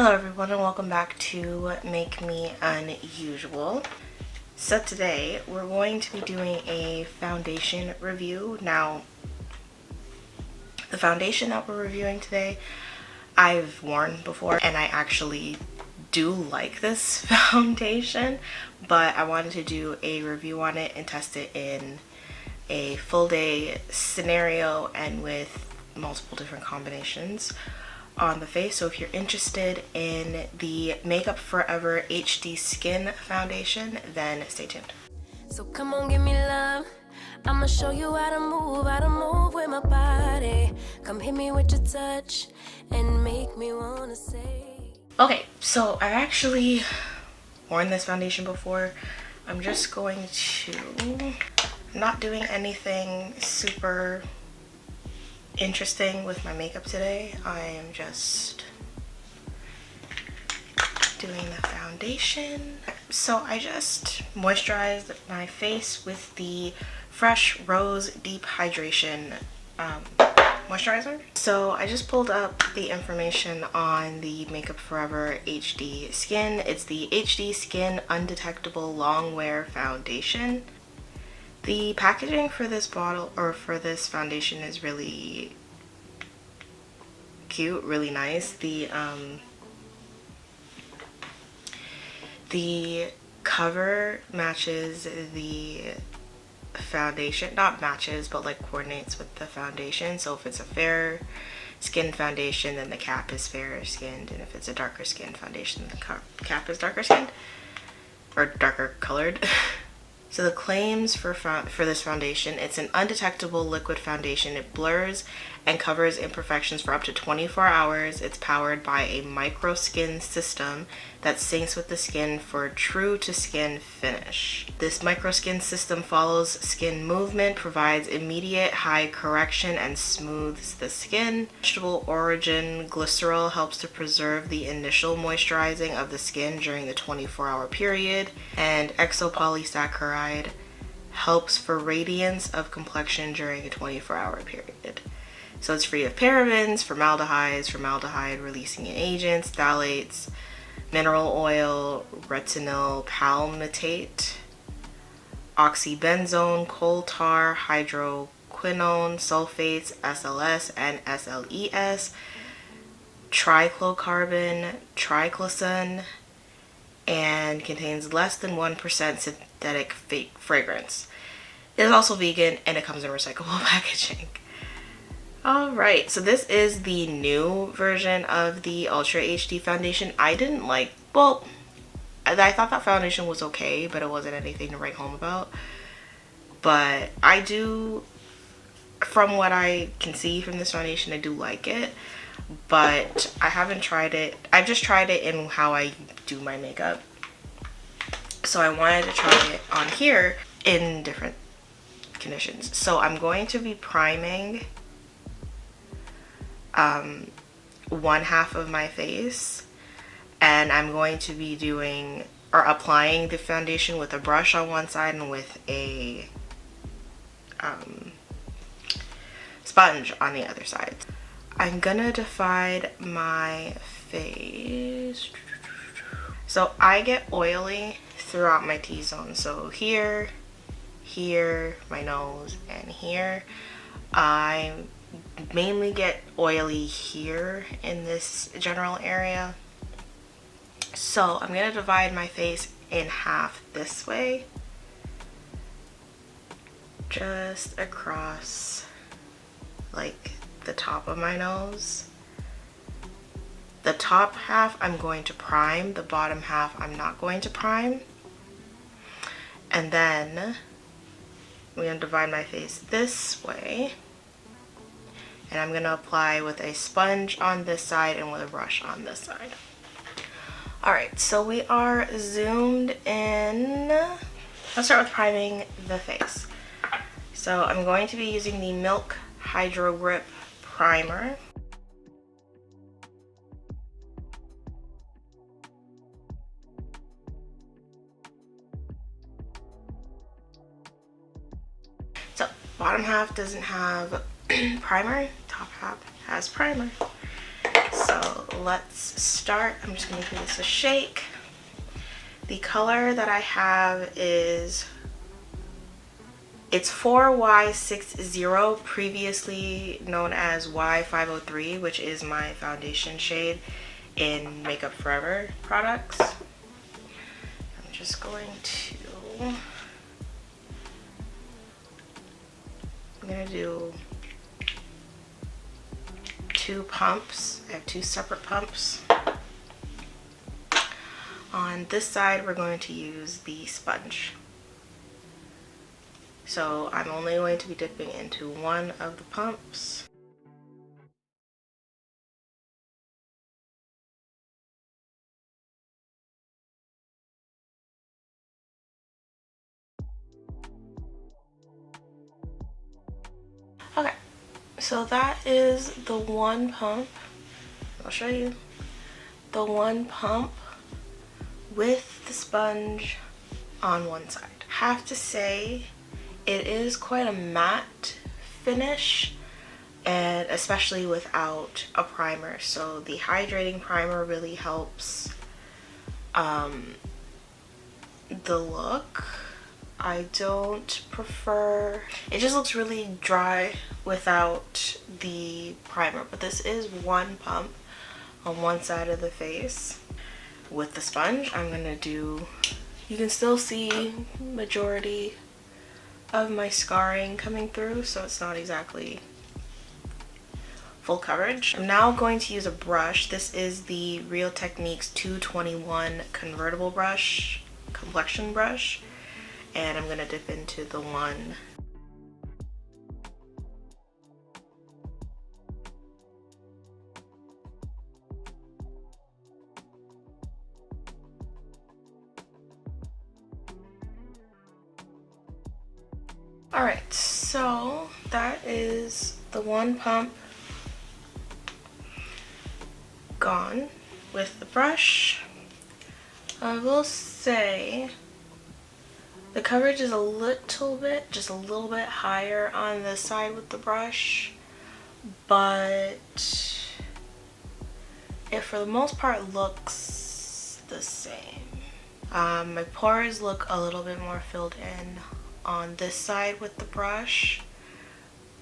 Hello everyone and welcome back to Make Me Unusual. So today we're going to be doing a foundation review. Now, the foundation that we're reviewing today I've worn before and I actually do like this foundation, but I wanted to do a review on it and test it in a full day scenario and with multiple different combinations on the face. So if you're interested in the Makeup Forever HD Skin Foundation, then stay tuned. So come on, give me love. I'ma show you how to move with my body. Come hit me with your touch and make me wanna say. Okay, so I've actually worn this foundation before. I'm just going to, I'm not doing anything super interesting with my makeup today. I am just doing the foundation. So I just moisturized my face with the Fresh Rose Deep Hydration moisturizer. So I just pulled up the information on the Makeup Forever HD Skin. It's the HD Skin Undetectable Long Wear Foundation. The packaging for this bottle, or for this foundation, is really cute, really nice. The cover matches the foundation, not matches, but like coordinates with the foundation. So if it's a fair skin foundation, then the cap is fairer skinned, and if it's a darker skin foundation, then the cap is darker skinned, or darker colored. So the claims for this foundation: it's an undetectable liquid foundation. It blurs and covers imperfections for up to 24 hours. It's powered by a micro skin system that syncs with the skin for true to skin finish. This micro skin system follows skin movement, provides immediate high correction, and smooths the skin. Vegetable origin glycerol helps to preserve the initial moisturizing of the skin during the 24-hour period, and exopolysaccharide helps for radiance of complexion during a 24-hour period. So it's free of parabens, formaldehydes, formaldehyde releasing agents, phthalates, mineral oil, retinol palmitate, oxybenzone, coal tar, hydroquinone, sulfates, SLS and SLES, trichlocarbon, triclosan, and contains less than 1% synthetic fragrance. It is also vegan and it comes in recyclable packaging. Alright, so this is the new version of the Ultra HD foundation. I didn't like, well, I thought that foundation was okay, but it wasn't anything to write home about. But I do, from what I can see from this foundation, I do like it. But I haven't tried it. I've just tried it in how I do my makeup. So I wanted to try it on here in different conditions. So I'm going to be priming one half of my face, and I'm going to be doing, or applying, the foundation with a brush on one side and with a sponge on the other side. I'm gonna divide my face. So I get oily throughout my T-zone. So here, here, my nose, and here. I mainly get oily here in this general area. So I'm going to divide my face in half this way, just across like the top of my nose. The top half I'm going to prime, the bottom half I'm not going to prime. And then I'm going to divide my face this way. And I'm going to apply with a sponge on this side and with a brush on this side. Alright, so we are zoomed in. Let's start with priming the face. So I'm going to be using the Milk Hydro Grip Primer. So bottom half doesn't have primer, top half has primer. So So let's start. I'm just gonna give this a shake. The color that I have is, it's 4Y60, previously known as Y503, which is my foundation shade in Makeup Forever products. I'm just going to, I'm gonna do 2 pumps. I have 2 separate pumps. On this side, we're going to use the sponge. So I'm only going to be dipping into 1 of the pumps. Okay, so that is the 1 pump. I'll show you. The 1 pump with the sponge on one side. Have to say, it is quite a matte finish, and especially without a primer. So the hydrating primer really helps the look. I don't prefer, it just looks really dry without the primer, but this is 1 pump on one side of the face. With the sponge, I'm gonna do, you can still see majority of my scarring coming through, so it's not exactly full coverage. I'm now going to use a brush. This is the Real Techniques 221 convertible brush, complexion brush, and I'm gonna dip into the 1. Alright, so that is the 1 pump gone with the brush. I will say the coverage is a little bit, just a little bit higher on this side with the brush, but it for the most part looks the same. My pores look a little bit more filled in on this side with the brush,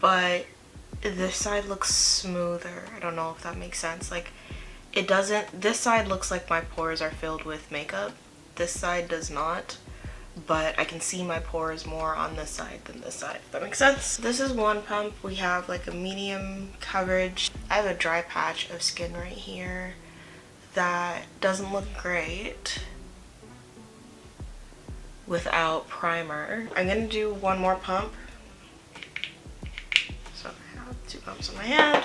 but this side looks smoother. I don't know if that makes sense. Like, it doesn't, this side looks like my pores are filled with makeup. This side does not, but I can see my pores more on this side than this side, if that makes sense. This is 1 pump. We have like a medium coverage. I have a dry patch of skin right here that doesn't look great without primer. I'm gonna do 1 more pump. So I have 2 pumps in my hand,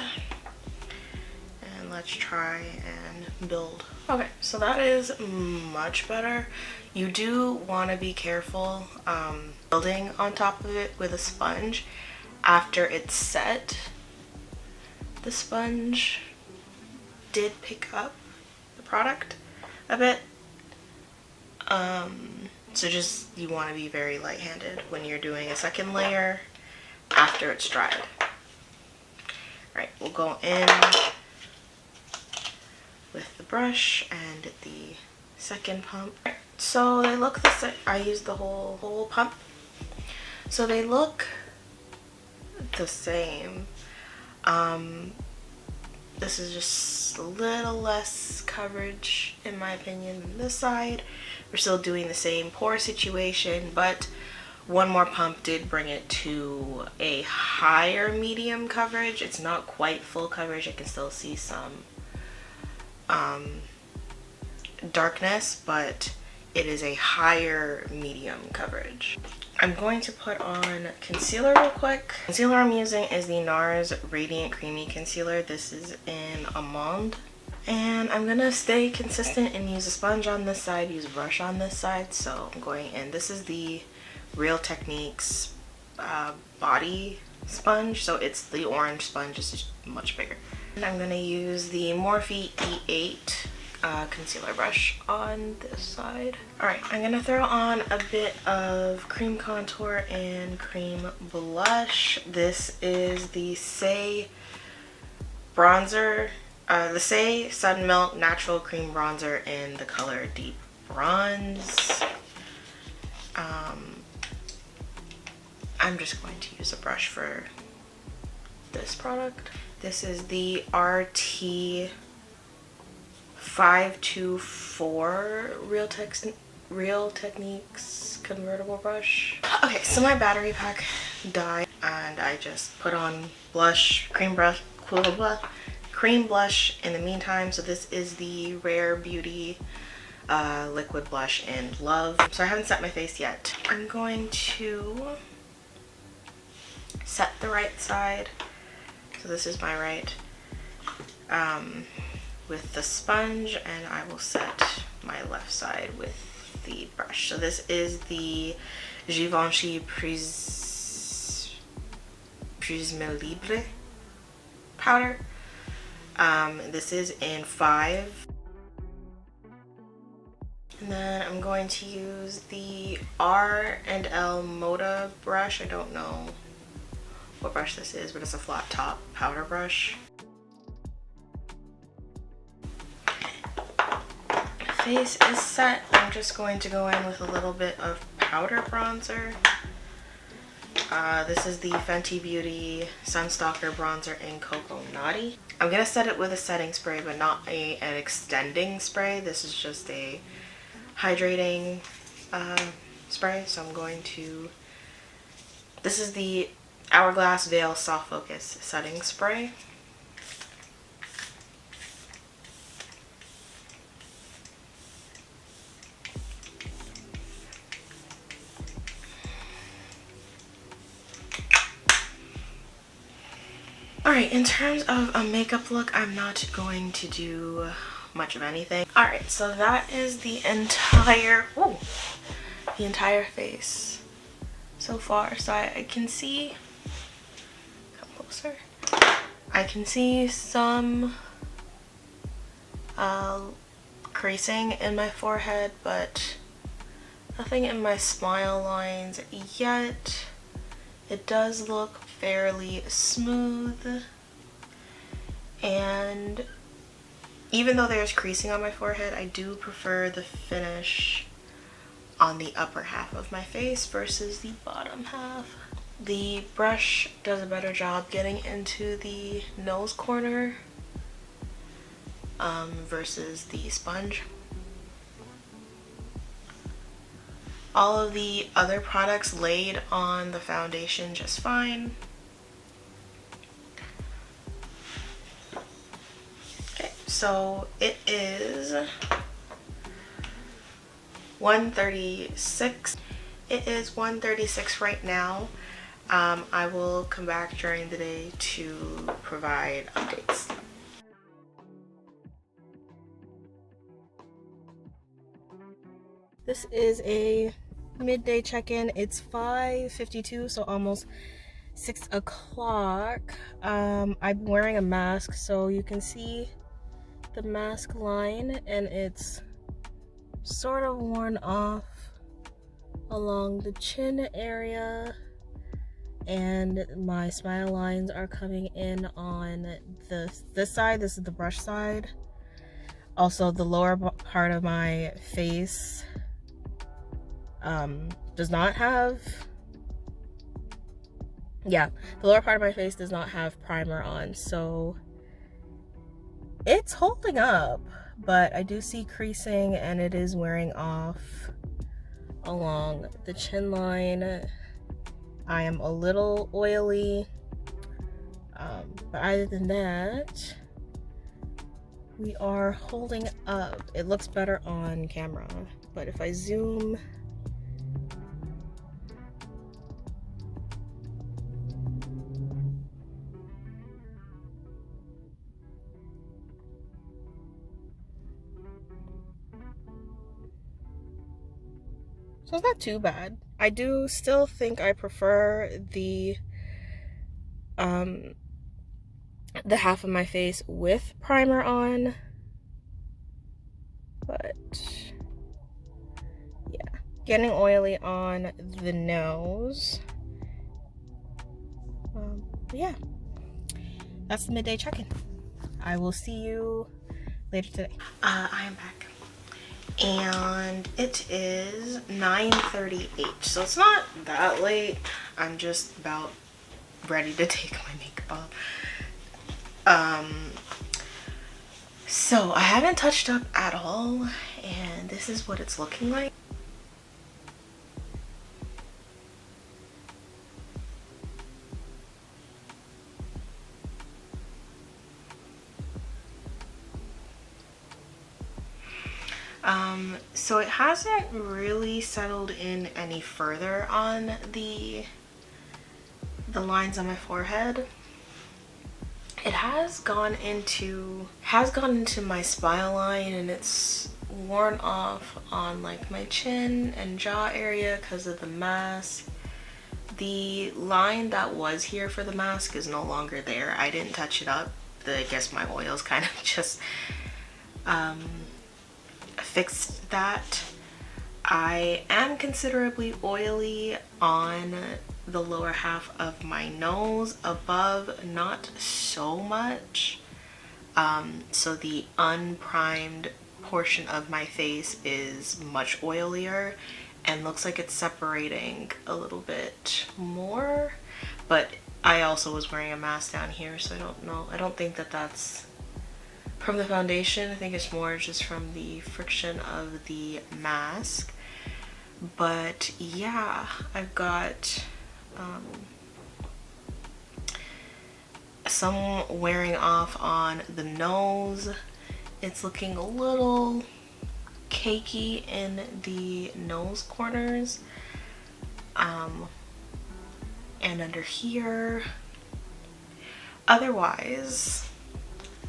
and let's try and build. Okay, so that is much better. You do want to be careful building on top of it with a sponge after it's set. The sponge did pick up the product a bit. So just, you want to be very light-handed when you're doing a second layer after it's dried. Alright, we'll go in with the brush and the second pump. So they look the same. I used the whole pump. So they look the same. This is just a little less coverage in my opinion than this side. We're still doing the same pore situation, but 1 more pump did bring it to a higher medium coverage. It's not quite full coverage. I can still see some darkness, but it is a higher medium coverage. I'm going to put on concealer real quick. Concealer I'm using is the NARS Radiant Creamy Concealer. This is in Almond. And I'm gonna stay consistent and use a sponge on this side, use a brush on this side. So I'm going in. This is the Real Techniques body sponge. So it's the orange sponge, it's just much bigger. And I'm gonna use the Morphe E8 concealer brush on this side. Alright, I'm gonna throw on a bit of cream contour and cream blush. This is the Say bronzer the Say Sun Milk Natural Cream Bronzer in the color Deep Bronze. I'm just going to use a brush for this product. This is the RT 524 Real Techniques convertible brush. Okay, so my battery pack died and I just put on blush, cream blush in the meantime. So this is the Rare Beauty liquid blush in Love. So I haven't set my face yet. I'm going to set the right side. So this is my right with the sponge, and I will set my left side with the brush. So this is the Givenchy Prisme powder. This is in 5. And then I'm going to use the R&L Moda brush. I don't know what brush this is, but it's a flat top powder brush. Face is set. I'm just going to go in with a little bit of powder bronzer. This is the Fenty Beauty Sunstalker bronzer in Cocoa Naughty. I'm gonna set it with a setting spray, but not an extending spray. This is just a hydrating spray. So I'm going to, this is the Hourglass Veil Soft Focus setting spray. Alright, in terms of a makeup look, I'm not going to do much of anything. Alright, so that is the entire face so far. So I can see, come closer, I can see some creasing in my forehead, but nothing in my smile lines yet. It does look fairly smooth, and even though there's creasing on my forehead, I do prefer the finish on the upper half of my face versus the bottom half. The brush does a better job getting into the nose corner versus the sponge. All of the other products laid on the foundation just fine. Okay, so it is 1:36. It is 1:36 right now. I will come back during the day to provide updates. This is a midday check-in. It's 5:52, so almost 6 o'clock. I'm wearing a mask, so you can see the mask line, and it's sort of worn off along the chin area, and my smile lines are coming in on this side. This is the brush side. Also, the lower part of my face does not have, the lower part of my face does not have primer on, so it's holding up, but I do see creasing and it is wearing off along the chin line. I am a little oily, but other than that, we are holding up. It looks better on camera, but if I zoom, so it's not too bad. I do still think I prefer the half of my face with primer on, but yeah, getting oily on the nose. Yeah, that's the midday check-in. I will see you later today. I am back. And it is 9:38, so it's not that late. I'm just about ready to take my makeup off. So I haven't touched up at all, and this is what it's looking like. So it hasn't really settled in any further on the lines on my forehead. It has gone into my smile line, and it's worn off on like my chin and jaw area because of the mask. The line that was here for the mask is no longer there. I didn't touch it up. I guess my oils kind of just fixed that. I am considerably oily on the lower half of my nose. Above, not so much. So the unprimed portion of my face is much oilier and looks like it's separating a little bit more. But I also was wearing a mask down here, so I don't know. I don't think that that's from the foundation. I think it's more just from the friction of the mask. But yeah, I've got some wearing off on the nose. It's looking a little cakey in the nose corners, and under here. Otherwise,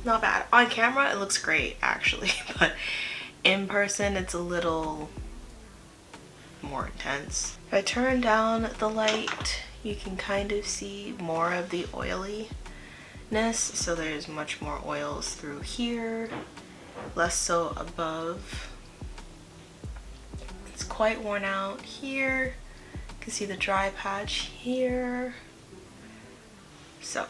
not bad. On camera it looks great actually, but in person it's a little more intense. If I turn down the light, you can kind of see more of the oiliness. So there's much more oils through here, less so above. It's quite worn out here. You can see the dry patch here. So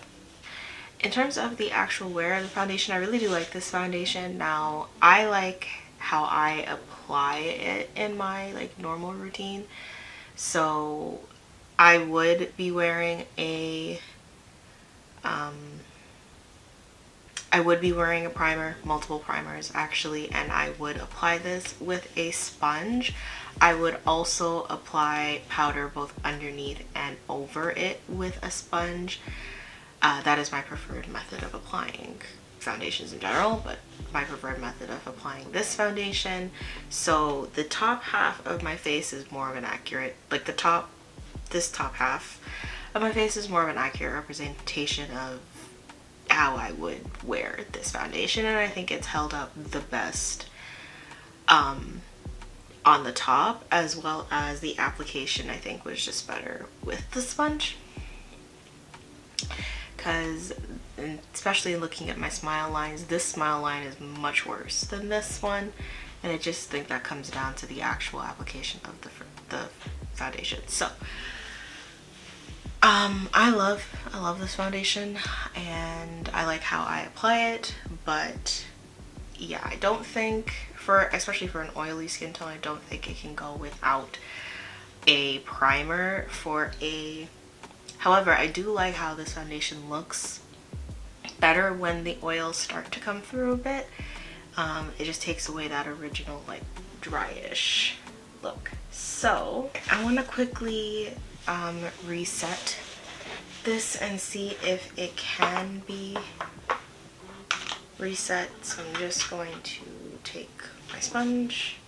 in terms of the actual wear of the foundation, I really do like this foundation. Now, I like how I apply it in my like normal routine. So I would be wearing a primer, multiple primers actually, and I would apply this with a sponge. I would also apply powder both underneath and over it with a sponge. That is my preferred method of applying foundations in general, but my preferred method of applying this foundation. So the top half of my face is more of an accurate, like this top half of my face is more of an accurate representation of how I would wear this foundation, and I think it's held up the best on the top, as well as the application I think was just better with the sponge. Because especially looking at my smile lines, this smile line is much worse than this one, and I just think that comes down to the actual application of the foundation. So I love this foundation, and I like how I apply it. But yeah, I don't think, especially for an oily skin tone, I don't think it can go without a primer however, I do like how this foundation looks better when the oils start to come through a bit. It just takes away that original like dryish look. So I want to quickly reset this and see if it can be reset. So I'm just going to take my sponge.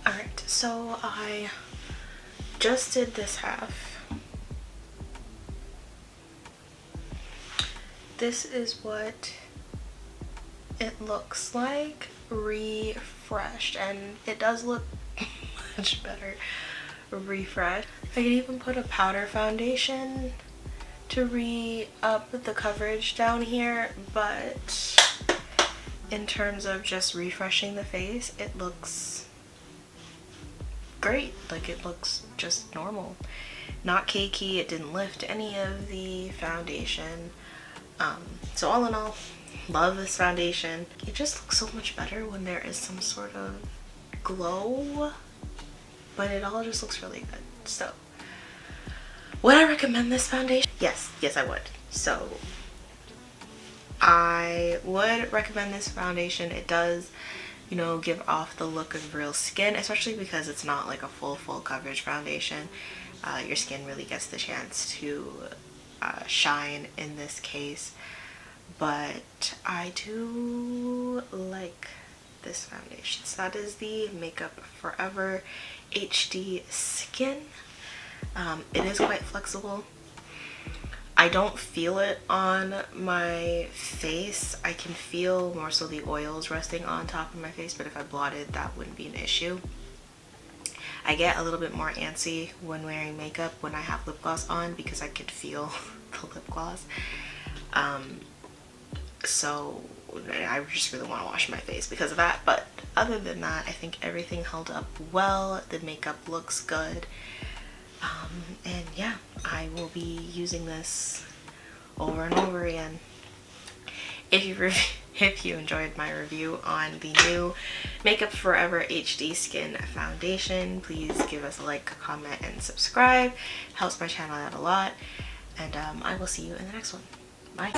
Alright, so I just did this half. This is what it looks like refreshed, and it does look much better refreshed. I could even put a powder foundation to re-up the coverage down here, but in terms of just refreshing the face, it looks great. Like, it looks just normal. Not cakey. It didn't lift any of the foundation. So all in all, love this foundation. It just looks so much better when there is some sort of glow, but it all just looks really good. So would I recommend this foundation? Yes, I would. So I would recommend this foundation. It does, you know, give off the look of real skin, especially because it's not like a full coverage foundation. Your skin really gets the chance to shine in this case. But I do like this foundation. So that is the Makeup Forever HD Skin. It is quite flexible. I don't feel it on my face. I can feel more so the oils resting on top of my face, but if I blotted, that wouldn't be an issue. I get a little bit more antsy when wearing makeup when I have lip gloss on because I could feel the lip gloss. So I just really want to wash my face because of that. But other than that, I think everything held up well. The makeup looks good. And yeah, I will be using this over and over again. If you enjoyed my review on the new Makeup Forever HD Skin Foundation, please give us a like, comment, and subscribe. Helps my channel out a lot. And I will see you in the next one. Bye.